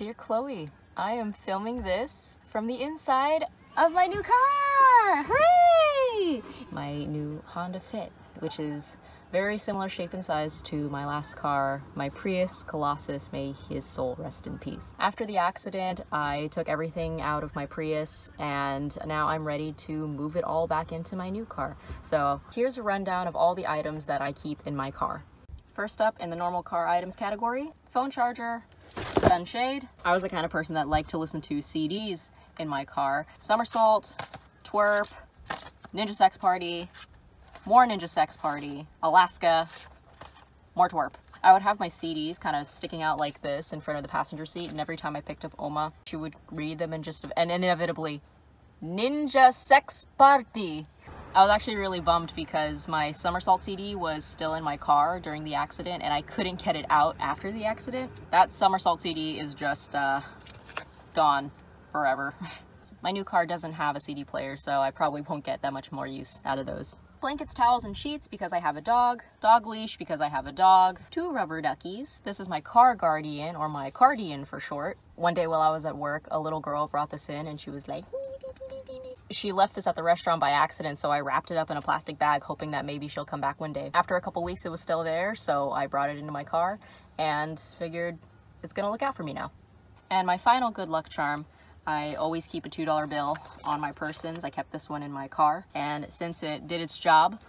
Dear Chloe, I am filming this from the inside of my new car! Hooray! My new Honda Fit, which is very similar shape and size to my last car, my Prius Colossus, may his soul rest in peace. After the accident, I took everything out of my Prius and now I'm ready to move it all back into my new car. So here's a rundown of all the items that I keep in my car. First up in the normal car items category, phone charger, Sunshade. I was the kind of person that liked to listen to CDs in my car. Somersault, Twerp, Ninja Sex Party, more Ninja Sex Party, Alaska, more Twerp. I would have my CDs kind of sticking out like this in front of the passenger seat, and every time I picked up Oma, she would read them and inevitably, Ninja Sex Party. I was actually really bummed because my Somersault CD was still in my car during the accident and I couldn't get it out after the accident. That Somersault CD is just gone forever. My new car doesn't have a CD player, so I probably won't get that much more use out of those. Blankets, towels, and sheets because I have a dog. Dog leash because I have a dog. 2 rubber duckies. This is my car guardian, or my cardian for short. One day while I was at work, a little girl brought this in and she was like, she left this at the restaurant by accident, so I wrapped it up in a plastic bag hoping that maybe she'll come back one day. After a couple weeks it was still there, so I brought it into my car and figured it's gonna look out for me now. And my final good luck charm, I always keep a $2 bill on my persons. I kept this one in my car, and since it did its job,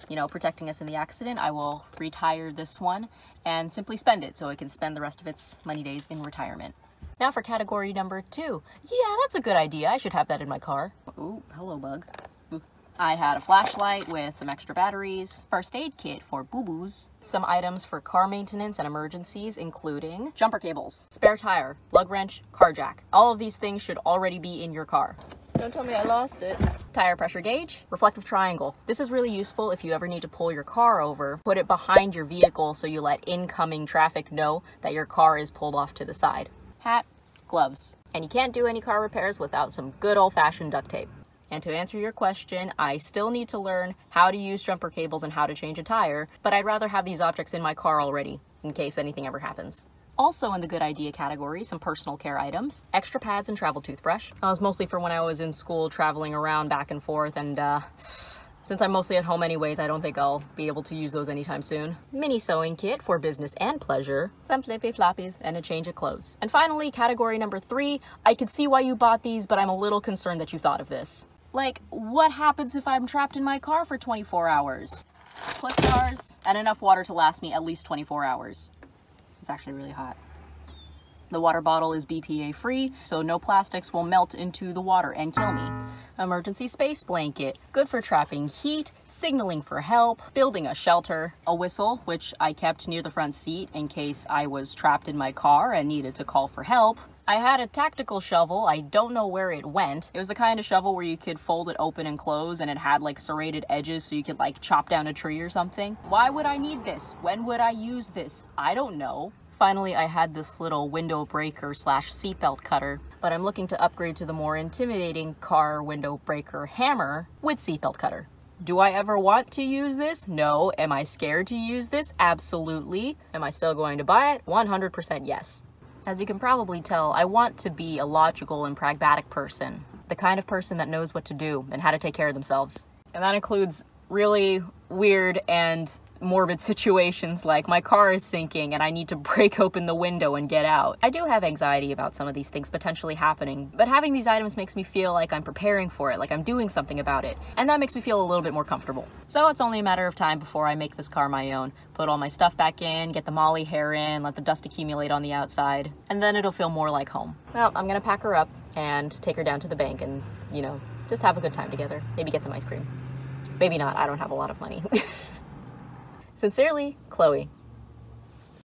you know, protecting us in the accident, I will retire this one and simply spend it so it can spend the rest of its money days in retirement. Now for category number 2. Yeah, that's a good idea. I should have that in my car. Ooh, hello bug. Ooh. I had a flashlight with some extra batteries, first aid kit for boo-boos, some items for car maintenance and emergencies, including jumper cables, spare tire, lug wrench, car jack. All of these things should already be in your car. Don't tell me I lost it. Tire pressure gauge, reflective triangle. This is really useful if you ever need to pull your car over. Put it behind your vehicle so you let incoming traffic know that your car is pulled off to the side. Hat, gloves. And you can't do any car repairs without some good old-fashioned duct tape. And to answer your question, I still need to learn how to use jumper cables and how to change a tire, but I'd rather have these objects in my car already, in case anything ever happens. Also in the good idea category, some personal care items, extra pads and travel toothbrush. That was mostly for when I was in school traveling around back and forth, and since I'm mostly at home anyways, I don't think I'll be able to use those anytime soon. Mini sewing kit for business and pleasure, some flippy floppies, and a change of clothes. And finally, category number 3, I could see why you bought these, but I'm a little concerned that you thought of this. Like, what happens if I'm trapped in my car for 24 hours? Clip jars and enough water to last me at least 24 hours. It's actually really hot. The water bottle is BPA free, so no plastics will melt into the water and kill me. Emergency space blanket, good for trapping heat, signaling for help, building a shelter. A whistle, which I kept near the front seat in case I was trapped in my car and needed to call for help. I had a tactical shovel. I don't know where it went. It was the kind of shovel where you could fold it open and close, and it had like serrated edges so you could like chop down a tree or something. Why would I need this? When would I use this? I don't know. Finally, I had this little window breaker / seatbelt cutter, but I'm looking to upgrade to the more intimidating car window breaker hammer with seatbelt cutter. Do I ever want to use this? No. Am I scared to use this? Absolutely. Am I still going to buy it? 100% yes. As you can probably tell, I want to be a logical and pragmatic person, the kind of person that knows what to do and how to take care of themselves. And that includes really weird and morbid situations like my car is sinking and I need to break open the window and get out. I do have anxiety about some of these things potentially happening, but having these items makes me feel like I'm preparing for it, like I'm doing something about it, and that makes me feel a little bit more comfortable. So it's only a matter of time before I make this car my own, put all my stuff back in, get the molly hair in, let the dust accumulate on the outside, and then it'll feel more like home. Well, I'm gonna pack her up and take her down to the bank and, you know, just have a good time together. Maybe get some ice cream. Maybe not, I don't have a lot of money. Sincerely, Chloe.